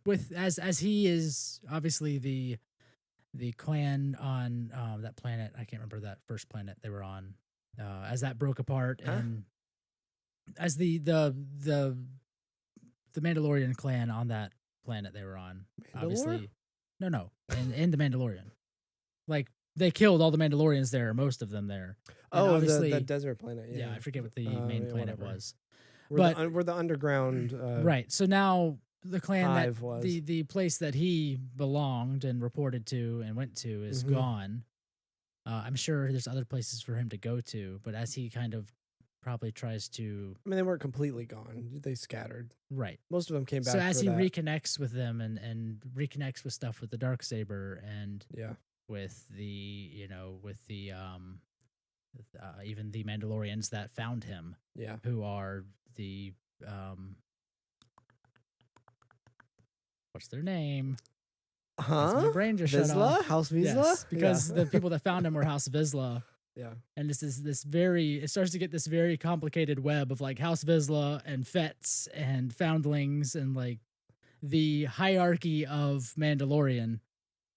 with as he is obviously the clan on that planet. I can't remember that first planet they were on. As that broke apart and as the Mandalorian clan on that planet they were on. Obviously, no, in the Mandalorian, like they killed all the Mandalorians there, most of them there. And Oh, obviously, the desert planet. Yeah. I forget what the main yeah, planet whatever. was. We're the underground. Right. So now the clan Hive that was. the place that he belonged and reported to and went to is Mhm. gone. I'm sure there's other places for him to go to, but as he kind of probably tries to I mean, they weren't completely gone. They scattered. right. Most of them came back. So as for he that. reconnects with them and reconnects with stuff with the Darksaber and Yeah. with even the Mandalorians that found him, Yeah. who are the what's their name? My brain just shut Vizsla? off. House Vizsla? Yes, because Yeah. the people that found him were House Vizsla. Yeah. And it starts to get this very complicated web of like House Vizsla and Fets and Foundlings and like the hierarchy of Mandalorian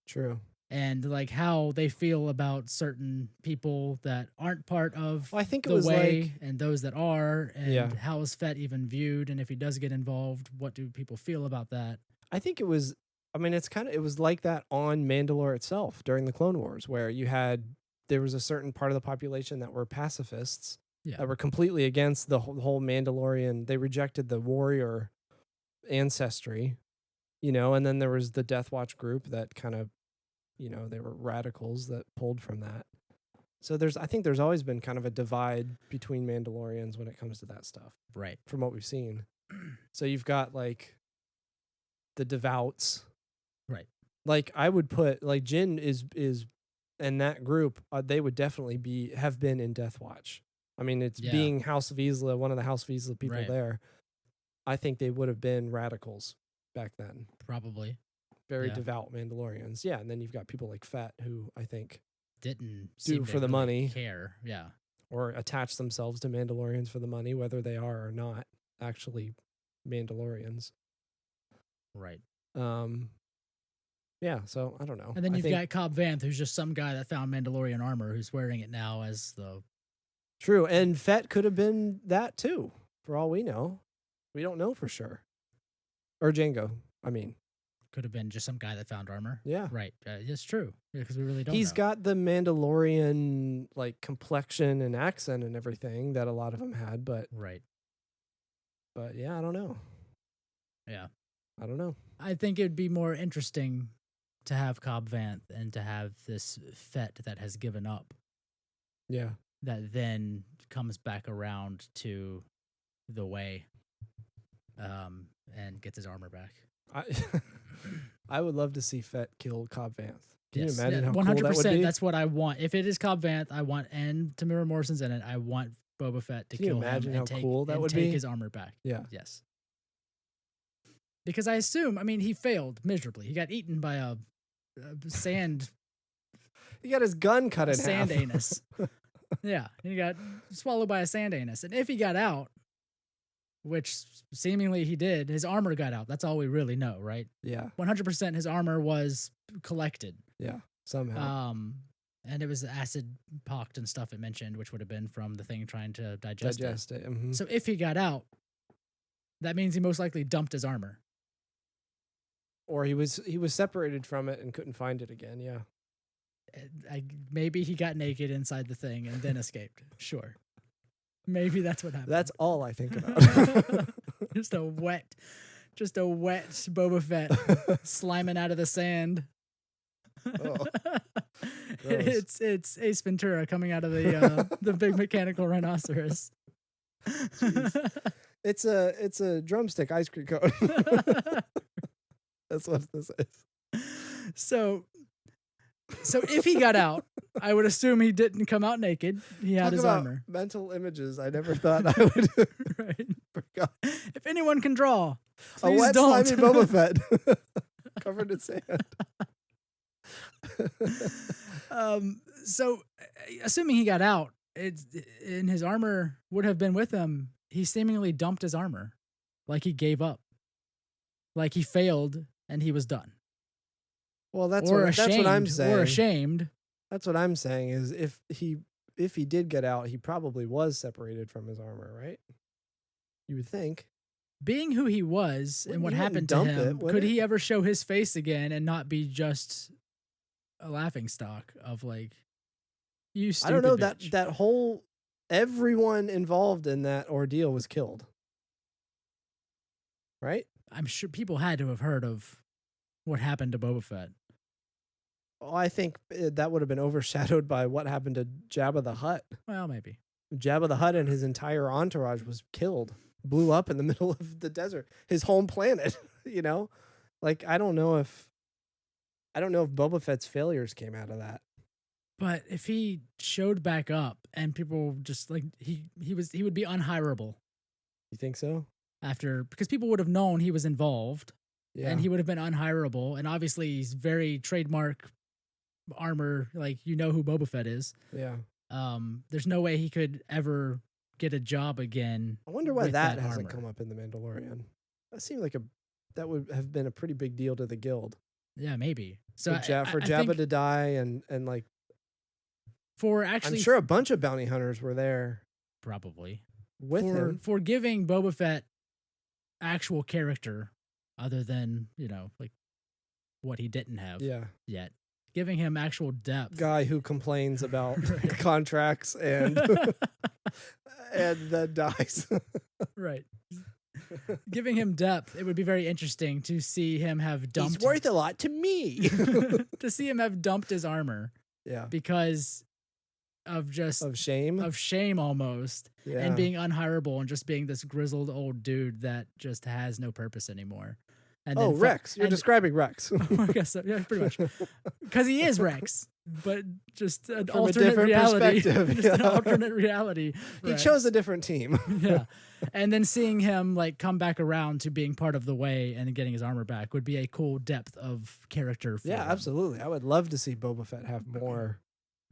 True. and like how they feel about certain people that aren't part of Well, I think it the was way like and those that are, and Yeah. how is Fett even viewed, and if he does get involved, what do people feel about that? I think it was. I mean, it was like that on Mandalore itself during the Clone Wars, where there was a certain part of the population that were pacifists Yeah. that were completely against the whole Mandalorian. They rejected the warrior ancestry, and then there was the Death Watch group that kind of, they were radicals that pulled from that. So I think there's always been kind of a divide between Mandalorians when it comes to that stuff, Right. from what we've seen. So you've got like the devouts. Right. Like I would put like Jin is in that group, they would definitely have been in Death Watch. I mean, it's Yeah. being House Vizsla, one of the House Vizsla people Right. there. I think they would have been radicals back then. Probably Very Yeah. devout Mandalorians. Yeah, and then you've got people like Fett who I think didn't Do seem for to the really money. care. Yeah. or attach themselves to Mandalorians for the money, whether they are or not actually Mandalorians. Right. Yeah, so I don't know. And then I you've think- got Cobb Vanth, who's just some guy that found Mandalorian armor, who's wearing it now as the True, and Fett could have been that too, for all we know. We don't know for sure. Or Django, I mean. Could have been just some guy that found armor. Yeah. Right. It's true. Because we really don't He's know. got the Mandalorian like complexion and accent and everything that a lot of them had, but Right. yeah, I don't know. Yeah. I don't know. I think it'd be more interesting to have Cobb Vanth and to have this Fett that has given up Yeah. that then comes back around to the way and gets his armor back. I would love to see Fett kill Cobb Vanth. Can Yes, you imagine how 100%. cool that would be? That's what I want. If it is Cobb Vanth, I want, and Tamara Morrison's in it, I want Boba Fett to Can you kill imagine him and how take, cool that and would take be? his armor back. Yeah. Yes. Because I assume, I mean, he failed miserably. He got eaten by a sand He got his gun cut in sand half. anus. Yeah, he got swallowed by a sand anus. And if he got out, which seemingly he did, his armor got out. That's all we really know, right? Yeah. 100% his armor was collected. Yeah. Somehow. And it was acid pocked and stuff it mentioned, which would have been from the thing trying to digest it. Digest it. Mhm. So if he got out, that means he most likely dumped his armor. Or he was separated from it and couldn't find it again. Yeah. Maybe he got naked inside the thing and then escaped. Sure. Maybe that's what happened. That's all I think about. just a wet Boba Fett sliming out of the sand. Oh, it's Ace Ventura coming out of the big mechanical rhinoceros. It's a drumstick ice cream cone. That's what this is. So if he got out, I would assume he didn't come out naked. He had Talk his about armor. mental images. I never thought I would. Right. Forgot. If anyone can draw, A please wet don't. slimy Boba Fett covered in sand. So assuming he got out, and his armor would have been with him, he seemingly dumped his armor, like he gave up, like he failed and he was done. Well, that's or what ashamed, I'm saying. Or ashamed. That's what I'm saying is if he did get out, he probably was separated from his armor, right? You would think. Being who he was and what happened to him, could he ever show his face again and not be just a laughing stock of like, you stupid I don't know, bitch. that whole everyone involved in that ordeal was killed. Right? I'm sure people had to have heard of what happened to Boba Fett. Oh, I think that would have been overshadowed by what happened to Jabba the Hutt. Well, maybe. Jabba the Hutt and his entire entourage was killed, blew up in the middle of the desert, his home planet, you know? Like, I don't know if Boba Fett's failures came out of that. But if he showed back up and people just like he would be unhireable You think so? after, because people would have known he was involved. Yeah. And he would have been unhireable. And obviously he's very trademark armor, like you know who Boba Fett is. Yeah. There's no way he could ever get a job again. I wonder why with that that hasn't armor. come up in The Mandalorian. That seemed like that would have been a pretty big deal to the guild. Yeah, maybe. So For Jabba think to die and like for actually I'm sure a bunch of bounty hunters were there probably with him. for giving Boba Fett actual character other than, you know, like what he didn't have Yeah. yet. Giving him actual depth. Guy who complains about Right. contracts and and then dies. Right. Giving him depth, it would be very interesting to see him have dumped He's worth a lot to me. to see him have dumped his armor Yeah. because of just Of shame. of shame almost, Yeah. and being unhireable and just being this grizzled old dude that just has no purpose anymore. And Oh, then Rex. You're and- describing Rex. I guess so. Yeah, pretty much. Because he is Rex, but just an From a alternate different reality. perspective, Just an yeah. alternate reality. He Rex. chose a different team. Yeah. And then seeing him like come back around to being part of the way and getting his armor back would be a cool depth of character for Yeah, him. absolutely. I would love to see Boba Fett have more.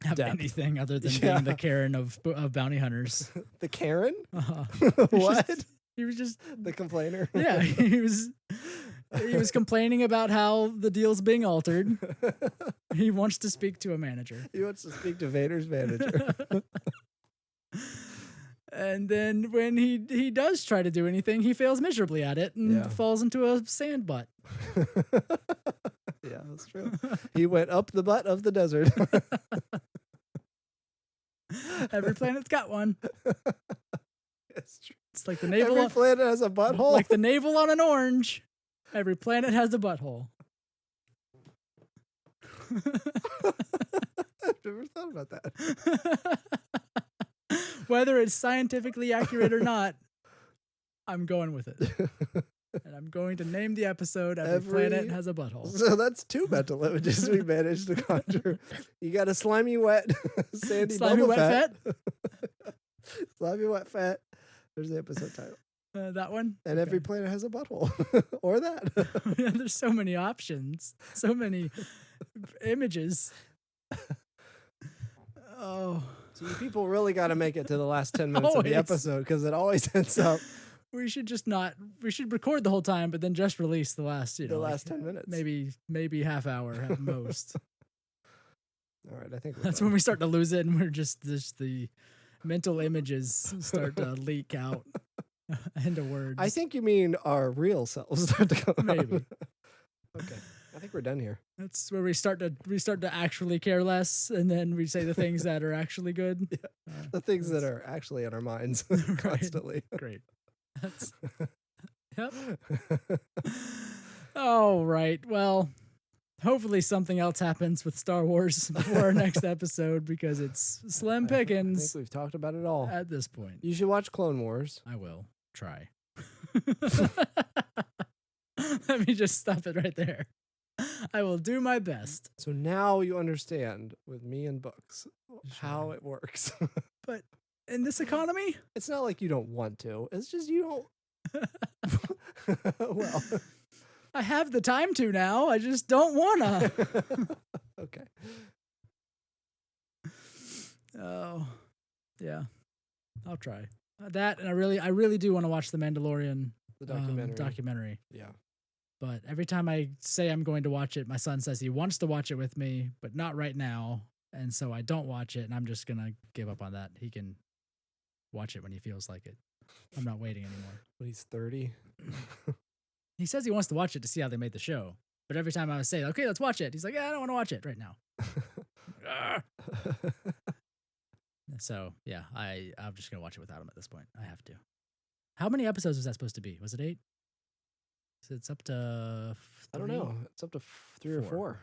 Have depth. anything other than Yeah. being the Karen of bounty hunters. The Karen? Uh-huh. What? He was just The complainer? yeah, he was complaining about how the deal's being altered. He wants to speak to a manager. He wants to speak to Vader's manager. And then when he does try to do anything, he fails miserably at it and Yeah. falls into a sand butt. Yeah, that's true. He went up the butt of the desert. Every planet's got one. It's true. It's like the navel. Every planet has a butthole. Like the navel on an orange. Every planet has a butthole. I've never thought about that. Whether it's scientifically accurate or not, I'm going with it. And I'm going to name the episode Every Planet Has a Butthole. So that's 2 mental images we managed to conjure. You got a slimy, wet, sandy Slimy Boba Wet Fett. Fett. Slimy, wet, fat. There's the episode title. That one? And Okay. every planet has a butthole. Or that. Yeah, there's so many options. So many images. Oh. So you people really got to make it to the last 10 minutes of the Always. episode because it always ends up We should just not. We should record the whole time, but then just release the last. the last 10 minutes. Maybe half hour at most. All right, I think we're That's done. when we start to lose it, and we're just the mental images start to leak out into words. I think you mean our real selves start to come out. Maybe. Okay, I think we're done here. That's where we start to actually care less, and then we say the things that are actually good. Yeah. The things that are actually in our minds constantly. Great. That's yep. Oh, right. Well, hopefully something else happens with Star Wars before our next episode because it's slim I think pickings we've talked about it all. at this point. You should watch Clone Wars. I will try. Let me just stop it right there. I will do my best. So now you understand with me and books how Sure. it works. But in this economy, It's not like you don't want to. It's just you don't. Well, I have the time to now. I just don't wanna. okay. Oh, yeah. I'll try that, and I really do want to watch the Mandalorian The documentary. documentary. Yeah. But every time I say I'm going to watch it, my son says he wants to watch it with me, but not right now, and so I don't watch it, and I'm just gonna give up on that. He can watch it when he feels like it. I'm not waiting anymore. When he's 30. He says he wants to watch it to see how they made the show, but every time I say, "Okay, let's watch it," he's like, "Yeah, I don't want to watch it right now." Ah. So yeah, I'm just gonna watch it without him at this point. I have to. How many episodes was that supposed to be? Was it 8? So it's up to. I don't 3? know. It's up to 3 or 4. 4.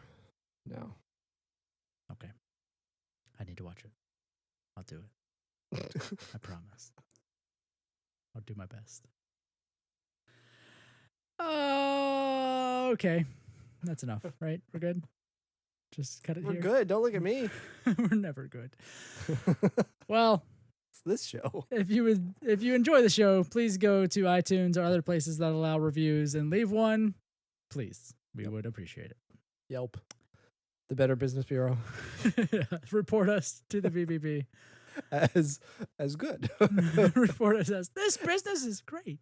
No. Okay, I need to watch it. I'll do it. I promise. I'll do my best. Okay, that's enough, right? We're good. Just cut it We're here. good. Don't look at me. We're never good. Well, It's this show. if you enjoy the show, please go to iTunes or other places that allow reviews and leave one. Please, we would appreciate Yelp. The Better Business Bureau. it. Report us to the BBB. As good. Report us as this business is great.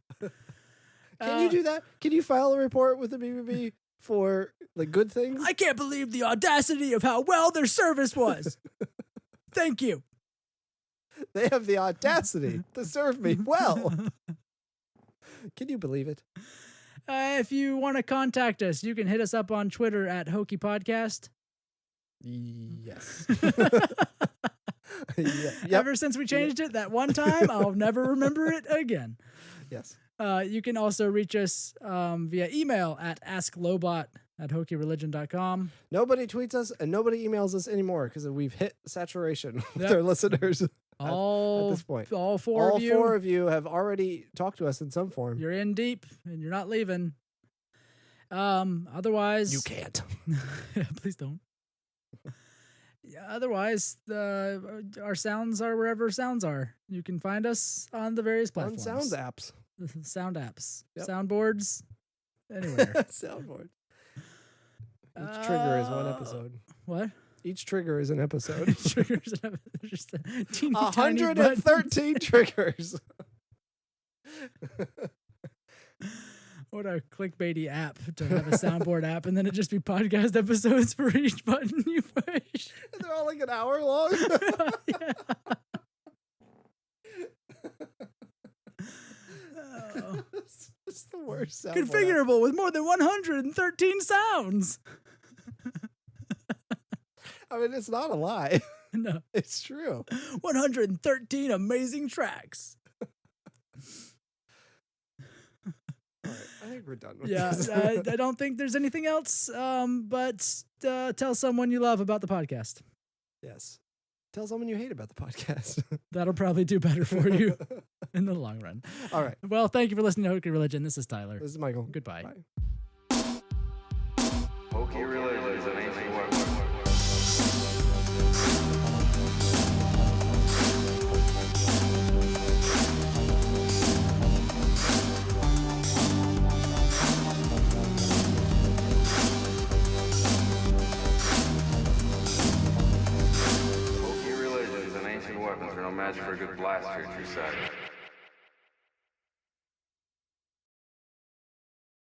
Can you do that? Can you file a report with the BBB for like good things? I can't believe the audacity of how well their service was. Thank you. They have the audacity to serve me well. Can you believe it? If you want to contact us, you can hit us up on Twitter at Hokey Podcast. Yes. Yep. Ever since we changed it that one time, I'll never remember it again. Yes. You can also reach us via email at asklobot@hokeyreligion.com. Nobody tweets us and nobody emails us anymore because we've hit saturation with Yep. our listeners at All this point. all four All of you, 4 of you have already talked to us in some form. you're in deep and you're not leaving. Otherwise, You can't. Yeah, please don't. Yeah, otherwise, our sounds are wherever sounds are. You can find us on the various On platforms. sounds apps. Sound apps, Yep. soundboards, anywhere. Soundboard. Each trigger is one episode. What? Each trigger is an episode. Triggers and just a teeny tiny button. 113 triggers. What a clickbaity app to have a soundboard app, and then it just be podcast episodes for each button you push. They're all like an hour long. Yeah. It's the worst sound. Configurable with more than 113 sounds. I mean, it's not a lie. No, It's true. 113 amazing tracks. All right, I think we're done with Yeah, this. I don't think there's anything else. But tell someone you love about the podcast. Yes. Tell someone you hate about the podcast. That'll probably do better for you in the long run. All right. Well, thank you for listening to Hokey Religion. This is Tyler. This is Michael. Goodbye. Bye. Hokey religion is an ancient weapon. Hokey religion is an ancient weapon. There's no magic for a good blaster at your side.